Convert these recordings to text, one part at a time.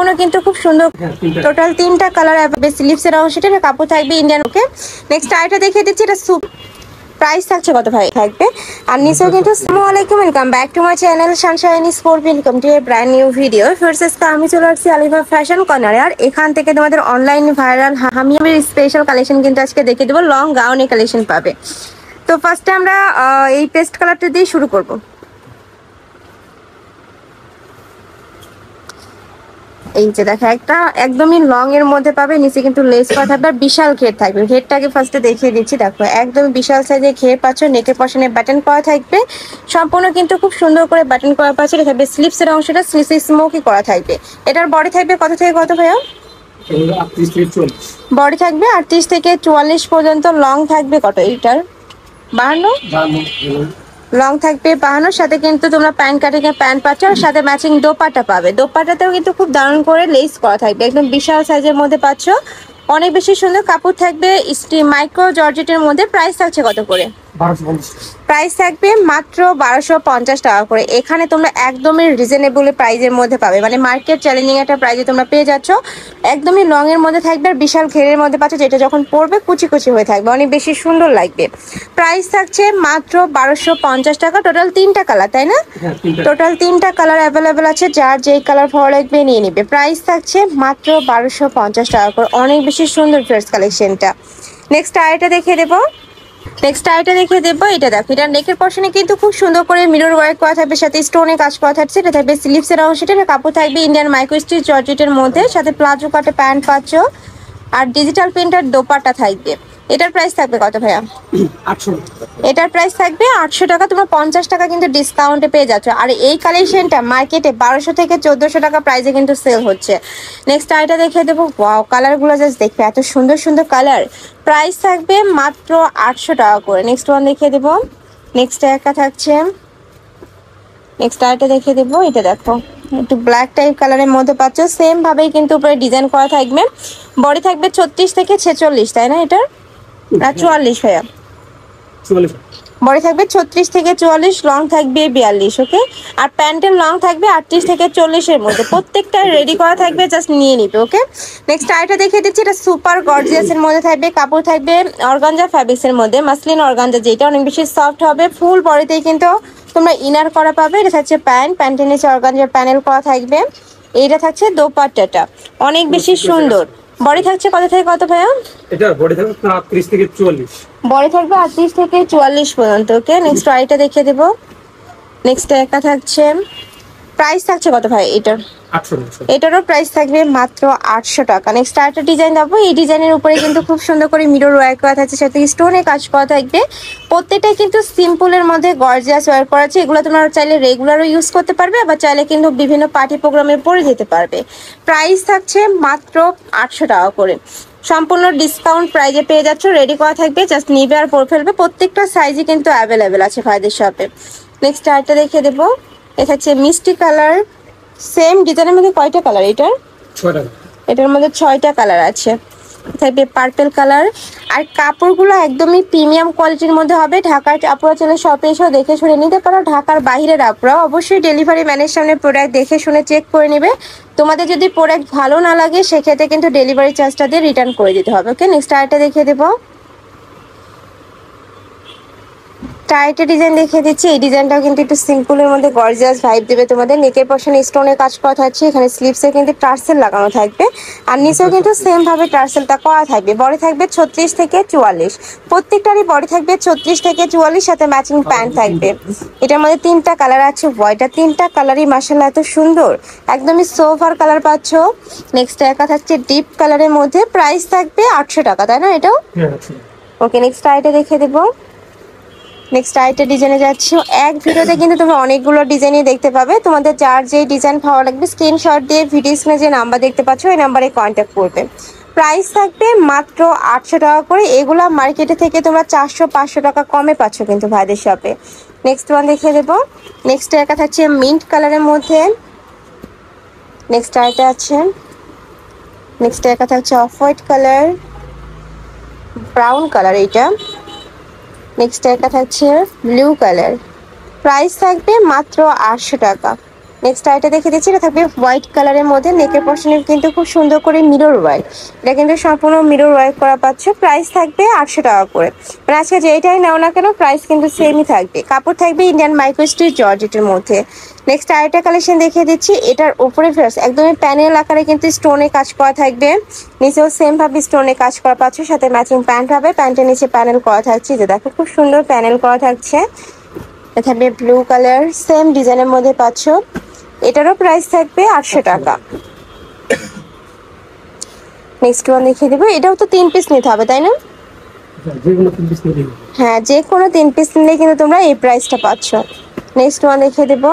সম্পূর্ণ কিন্তু খুব সুন্দর, টোটাল 3টা কালার স্লিভসের অংশটা কাপড় থাকবে ইন্ডিয়ান। ওকে, নেক্সট আইটা দেখিয়ে দিচ্ছি, এটা প্রাইস থাকছে কত ভাই থাকবে। আর নিচেও কিন্তু আসসালামু আলাইকুম, welcome back to my channel Sunshine sport, welcome to A brand new video. First আমি চলে আসছি আলিফা ফ্যাশন কর্নারে, আর এখান থেকে তোমাদের অনলাইন ভাইরাল হামিমের স্পেশাল কালেকশন কিন্তু আজকে দেখে দেবো, লং গাউনে কালেকশন পাবে। তো ফার্স্টে আমরা এই পেস্ট কালারটা দিয়ে শুরু করব। এই যে দেখো একটা একদমই লং এর মধ্যে পাবে, নিচে কিন্তু লেস করা থাকবে, বিশাল ঘের থাকবে। ঘেরটাকে ফার্স্টে দেখিয়ে দিচ্ছি, দেখো একদম বিশাল সাইজের ঘের পাচ্ছ, নেকের পশনে বাটন করা থাকবে, সম্পূর্ণ কিন্তু খুব সুন্দর করে বাটন করা পাচ্ছে। এটা থাকবে স্লিপসের অংশটা, স্লিপসে স্মোকি করা থাকবে। এটার বডি থাকবে কত থেকে কত ভাইয়া? বডি থাকবে 38 থেকে 44 পর্যন্ত, লং থাকবে কত এইটার? 52 লং থাকবে 52। সাথে কিন্তু তোমরা প্যান্ট কাটিং এর প্যান্ট পাচ্ছ, আর সাথে ম্যাচিং দোপাট্টা পাবে। দোপাট্টাতেও কিন্তু খুব দারুণ করে লেস করা থাকবে, একদম বিশাল সাইজের মধ্যে পাচ্ছ, অনেক বেশি সুন্দর কাপড় থাকবে মাইক্রো জর্জেটের মধ্যে। প্রাইস থাকছে কত করে? প্রাইস থাকবে মাত্র 1250 টাকা করে। এখানে তোমরা একদমই রিজনেবল প্রাইজের মধ্যে পাবে, মানে মার্কেট চ্যালেঞ্জিং একটা প্রাইজে তোমরা পেয়ে যাচ্ছ। একদমই লং এর মধ্যে থাকবে, আর বিশাল ঘেরের মধ্যে পাচ্ছ, যেটা যখন পরবে কুচি কুচি হয়ে থাকবে, অনেক বেশি সুন্দর লাগবে। প্রাইস থাকছে মাত্র 1250 টাকা। টোটাল 3টা কালার, তাই না? টোটাল 3টা কালার অ্যাভেলেবেল আছে, যার যেই কালার ভালো লাগবে নিয়ে নিবে। প্রাইস থাকছে মাত্র 1250 টাকা করে, অনেক বেশি সুন্দর ড্রেস কালেকশনটা। নেক্সট আইটা দেখিয়ে দেবো। এটা দেখো, এটা নেকের পশনে কিন্তু খুব সুন্দর করে মিরর ওয়ার্ক করা থাকবে, সাথে স্টোনে কাজ করা থাকছে। এটা থাকবে স্লিভসের অংশটা, কাপড় থাকবে ইন্ডিয়ান মাইক্রো স্টিচ জর্জেটের মধ্যে, সাথে প্লাজো কাটে প্যান্ট পাচ্ছ, আর ডিজিটাল প্রিন্টার দোপাট্টা থাকবে। এটার প্রাইস থাকবে কত ভাইয়া? 800। এটার প্রাইস থাকবে 800 টাকা। তোমরা 50 টাকা কিন্তু ডিসকাউন্টে পেয়ে যাচ্ছ। আর এই কালেকশনটা মার্কেটে 1200 থেকে 1400 টাকা প্রাইসে কিন্তু সেল হচ্ছে। নেক্সট আইটা দেখিয়ে দেবো। ওয়াও, কালারগুলো জাস্ট দেখবে, এত সুন্দর সুন্দর কালার। প্রাইস থাকবে মাত্র 800 টাকা করে। নেক্সট ওয়ান দেখিয়ে দেবো। নেক্সট একটা থাকছে, নেক্সট আইটা দেখিয়ে দেবো। এটা দেখো, একটু ব্ল্যাক টাইপ কালারের মধ্যে পাচ্ছ, সেম ভাবেই কিন্তু উপরে ডিজাইন করা থাকবে। বডি থাকবে 36 থেকে 46, তাই না? এটার 44 ভাইয়া, বডি থাকবে 36 থেকে 44, লং থাকবে 42। ওকে, আর প্যান্টের লং থাকবে 38 থেকে 40 এর মধ্যে। প্রত্যেকটা রেডি করা থাকবে, জাস্ট নিয়ে নিবে। ওকে, নেক্সট আইটা দেখিয়ে দিচ্ছি। এটা সুপার গর্জিয়াস এর মধ্যে থাকবে, কাপড় থাকবে অর্গানজা ফ্যাব্রিক্স এর মধ্যে, মাসলিন অর্গানজা, যেটা অনেক বেশি সফট হবে। ফুল বডিতেই কিন্তু তোমরা ইনার করা পাবে। এটা থাকছে প্যান্ট, প্যান্টের নিচে অর্গানজার প্যানেল করা থাকবে। এইটা থাকছে দোপাট্টাটা, অনেক বেশি সুন্দর। বডি থাকছে কত থেকে কত ভাইয়া? এটা বডি থাকবে 38 থেকে 44, বডি থাকবে 38 থেকে 44 পর্যন্ত। ওকে, নেক্সট আইটা দেখিয়ে দেবো। নেক্সট একটা থাকছে, প্রাইস থাকছে কত ভাই এটার? 800। এটারও প্রাইস থাকবে মাত্র 800 টাকা। নেক্সট আরেকটা ডিজাইন দেবো। এই ডিজাইনের উপরে কিন্তু খুব সুন্দর করে মিরর ওয়ার্ক করা থাকছে, সাথে স্টোনে কাজ করা থাকবে। প্রত্যেকটাই কিন্তু সিম্পলের মধ্যে গর্জিয়াস ওয়ার্ক করা আছে। এগুলো তোমরা চাইলে রেগুলারও ইউজ করতে পারবে, আবার চাইলে কিন্তু বিভিন্ন পার্টি প্রোগ্রামে পরে যেতে পারবে। প্রাইস থাকছে মাত্র 800 টাকা করে, সম্পূর্ণ ডিসকাউন্ট প্রাইজে পেয়ে যাচ্ছ। রেডি করা থাকবে, জাস্ট নিবে আর পরে ফেলবে। প্রত্যেকটা সাইজই কিন্তু অ্যাভেলেবেল আছে ভাইদের শপে। নেক্সট আরেকটা দেখিয়ে দেবো। এটা হচ্ছে মিষ্টি কালার, সেম ডিজাইনের মধ্যে কয়টা কালার এটার? 6টা। এটার মধ্যে 6টা কালার আছে। থাকবে পার্পল কালার, আর কাপড়গুলো একদমই প্রিমিয়াম কোয়ালিটির মধ্যে হবে। ঢাকার আপুরা চলে শপে এসেও দেখে শুনে নিতে পারো। ঢাকার বাইরের আপুরা অবশ্যই ডেলিভারি ম্যানের সামনে প্রোডাক্ট দেখে শুনে চেক করে নেবে। তোমাদের যদি প্রোডাক্ট ভালো না লাগে, সেক্ষেত্রে কিন্তু ডেলিভারি চার্জটা দিয়ে রিটার্ন করে দিতে হবে। ওকে, নেক্সট আরেকটা দেখিয়ে দেবো। টাইটের ডিজাইন দেখিয়ে দিচ্ছি। এই ডিজাইনটাও কিন্তু একটু সিম্পলের মধ্যে গর্জিয়াস ভাইব দেবে তোমাদের। নেকের পশনে স্টোনের কাজ করা থাকছে, এখানে স্লিভসে কিন্তু টার্সেল লাগানো থাকবে, আর নিচেও কিন্তু সেম ভাবে টার্সেলটা করা থাকবে। বডি থাকবে 36 থেকে 44, প্রত্যেকটারই বডি থাকবে 36 থেকে 44, সাথে ম্যাচিং প্যান্ট থাকবে। এটার মধ্যে 3টা কালার আছে। এটা 3টা কালারই মাশাআল্লাহ এত সুন্দর, একদমই সোফার কালার পাচ্ছ। নেক্সট একা থাকছে ডিপ কালারের মধ্যে। প্রাইস থাকবে 800 টাকা, তাই না? এটাও ওকে। নেক্সট আইটা দেখিয়ে দেবো। নেক্সট আইটা ডিজাইনে যাচ্ছি। এক ভিডিওতে কিন্তু তোমরা অনেকগুলো ডিজাইনই দেখতে পাবে। তোমাদের যার যেই ডিজাইন ভালো লাগবে স্ক্রিনশট দিয়ে ভিডিও স্ক্রিনে যে নাম্বার দেখতে পাচ্ছ, ওই নাম্বারে কন্ট্যাক্ট করবে। প্রাইস থাকবে মাত্র 800 টাকা করে। এগুলা মার্কেটে থেকে তোমরা 400-500 টাকা কমে পাচ্ছ কিন্তু ভাইদের শপে। নেক্সট ওয়ান দেখিয়ে দেবো। নেক্সট একটা থাকছে মিন্ট কালারের মধ্যে। নেক্সট আইটা আছে, নেক্সট একটা থাকছে off white colour, brown colour এইটা। নেক্সট একটা থাকছে ব্লু কালার। প্রাইস থাকবে মাত্র 800 টাকা। নেক্সট আইটা দেখে দিচ্ছি, এটা থাকবে হোয়াইট কালারের মধ্যে। নেকের পশনে কিন্তু খুব সুন্দর করে মিরর ওয়ার্ক, এটা কিন্তু সম্পূর্ণ মিরর ওয়ার্ক করা পাচ্ছ। প্রাইস থাকবে 800 টাকা করে। মানে আজকে যেটাই নাও না কেন প্রাইস কিন্তু সেমই থাকবে। কাপড় থাকবে ইন্ডিয়ান মাইক্রো স্টিচ জর্জেটের মধ্যে। নেক্সট আরেকটা কালেকশন দেখিয়ে দিচ্ছি, এটার উপরে ফেরস একদমই প্যানেল আকারে কিন্তু স্টোনে কাজ করা থাকবে, নিচেও সেম ভাবে স্টোনে কাজ করা পাচ্ছ, সাথে ম্যাচিং প্যান্ট হবে, প্যান্টের নিচে প্যানেল করা থাকছে। যে দেখো খুব সুন্দর প্যানেল করা থাকছে। এটা থাকবে ব্লু কালার, সেম ডিজাইনের মধ্যে পাচ্ছ। এটারও প্রাইস থাকবে 800 টাকা। নেক্সট ওয়ান দেখিয়ে দেবো, এটাও তো 3 পিস নিতে হবে তাই না? যেগুলো 3 পিস নিয়ে দিবো। হ্যাঁ, যে কোনো 3 পিস নিলে কিন্তু তোমরা এই প্রাইসটা পাচ্ছ। নেক্সট ওয়ান দেখিয়ে দেবো।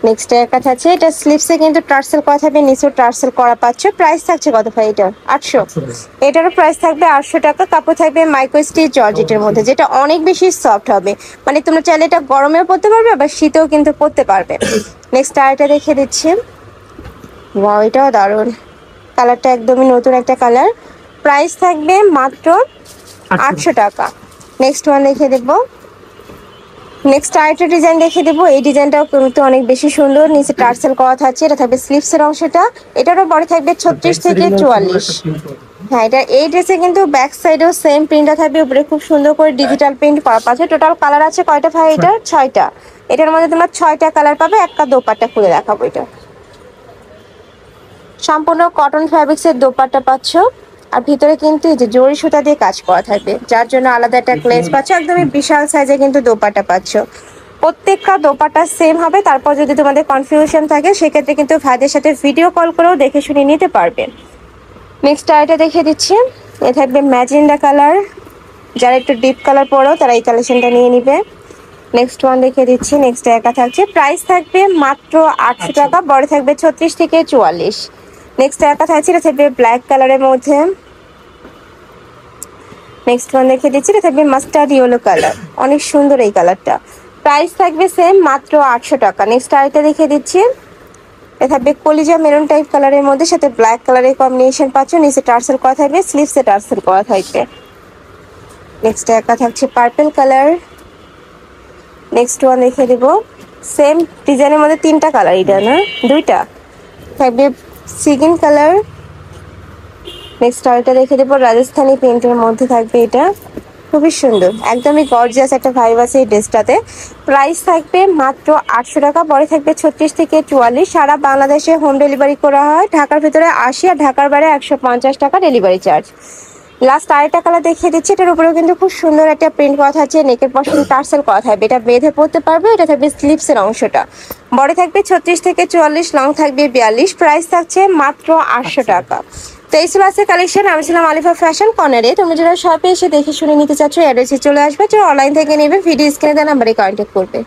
নেক্সট এর কথা আছে, এটা স্লিপসে কিন্তু টার্সেল করা থাকবে, নিচেও টার্সেল করা পাচ্ছ। প্রাইস থাকছে কত ভাই এটা? 800। এটারও প্রাইস থাকবে 800 টাকা। কাপড় থাকবে মাইক্রো স্টিচ জর্জেটের মধ্যে, যেটা অনেক বেশি সফট হবে। মানে তোমরা চাইলে এটা গরমেও পরতে পারবে আবার শীতেও কিন্তু পরতে পারবে। নেক্সট আরেকটা দেখিয়ে দিচ্ছি। ওয়াও, এটাও দারুণ, কালারটা একদমই নতুন একটা কালার। প্রাইস থাকবে মাত্র 800 টাকা। নেক্সট ওয়ান দেখিয়ে দেবো। নেক্সট আরেকটা ডিজাইন দেখিয়ে দেবো। এই ডিজাইনটাও কিন্তু অনেক বেশি সুন্দর, নিচে টার্সেল করা থাকছে। এটা থাকবে স্লিভসের অংশটা, এটারও বড় থাকবে 36 থেকে 44। হ্যাঁ, এটা এই ড্রেসে কিন্তু ব্যাক সাইডেও সেম প্রিন্টটা থাকবে, উপরে খুব সুন্দর করে ডিজিটাল প্রিন্ট করা পাচ্ছে। টোটাল কালার আছে কয়টা ভাই এটা? 6টা। এটার মধ্যে তোমরা 6টা কালার পাবে। একটা দোপাট্টা খুলে দেখাবো। এটা সম্পূর্ণ কটন ফ্যাব্রিক্সের দোপাট্টা পাচ্ছ, আর ভিতরে কিন্তু এই যে জরি সুতা দিয়ে কাজ করা থাকবে, যার জন্য আলাদা একটা গ্লেজ পাচ্ছ। একদমই বিশাল সাইজে কিন্তু দোপাট্টা পাচ্ছ। প্রত্যেকটা দোপাট্টা সেম হবে। তারপর যদি তোমাদের কনফিউশন থাকে সেক্ষেত্রে কিন্তু ভাইদের সাথে ভিডিও কল করেও দেখে শুনে নিতে পারবে। নেক্সট আইটা দেখিয়ে দিচ্ছি, এ থাকবে ম্যাজেন্ডা কালার। যারা একটু ডিপ কালার পরো তারা এই কালেকশনটা নিয়ে নিবে। নেক্সট ওয়ান দেখিয়ে দিচ্ছি। নেক্সট একা থাকছে, প্রাইস থাকবে মাত্র 800 টাকা। বড় থাকবে 36 থেকে 44। নেক্সট একা থাকছে, এটা থাকবে ব্ল্যাক কালারের মধ্যে। নেক্সট ওয়ান দেখিয়ে দিচ্ছি, এটা থাকবে মাস্টার্ড ইয়েলো কালার, অনেক সুন্দর এই কালারটা। প্রাইস থাকবে সেম মাত্র 800 টাকা। নেক্সট আরেকটা দেখিয়ে দিচ্ছি, এটা থাকবে কলিজা মেরুন টাইপ কালারের মধ্যে, সাথে ব্ল্যাক কালারের কম্বিনেশন পাচ্ছ। নিচে টার্সেল করা থাকবে, স্লিভসে টার্সেল করা থাকবে। নেক্সট একা থাকছে পার্পল কালার। নেক্সট ওয়ান দেখিয়ে দেবো, সেম ডিজাইনের মধ্যে 3টা কালার, এটা না 2টা থাকবে সিগিন কালার। নেক্সট আরেকটা দেখে দেবো, রাজস্থানি প্রিন্টের মধ্যে থাকবে। এটা খুবই সুন্দর, একদমই গর্জিয়াস একটা ভাইব আছে এই ড্রেসটাতে। প্রাইস থাকবে মাত্র 800 টাকা। পরে থাকবে 36 থেকে 44। সারা বাংলাদেশে হোম ডেলিভারি করা হয়। ঢাকার ভিতরে 80 আর ঢাকার বাইরে 150 টাকা ডেলিভারি চার্জ। লাস্ট আরেকটা কালার দেখিয়ে দিচ্ছি, এটার উপরেও কিন্তু খুব সুন্দর একটা প্রিন্ট করা থাকছে, নেকের পশন টার্সেল করা থাকবে। এটা বেঁধে পড়তে পারবে। এটা থাকবে স্লিভসের অংশটা, বড় থাকবে 36 থেকে 44, লং থাকবে 42। প্রাইস থাকছে মাত্র 800 টাকা। তো এই ছিল আজকে কালেকশন। আমি ছিলাম আলিফা ফ্যাশন কর্নারে। তোমরা যারা শপে এসে দেখে শুনে নিতে চাচ্ছ অ্যাড্রেসে চলে আসবে, যারা অনলাইন থেকে নেবে ভিডিও স্ক্রিনে দেওয়া নাম্বারে কন্ট্যাক্ট করবে।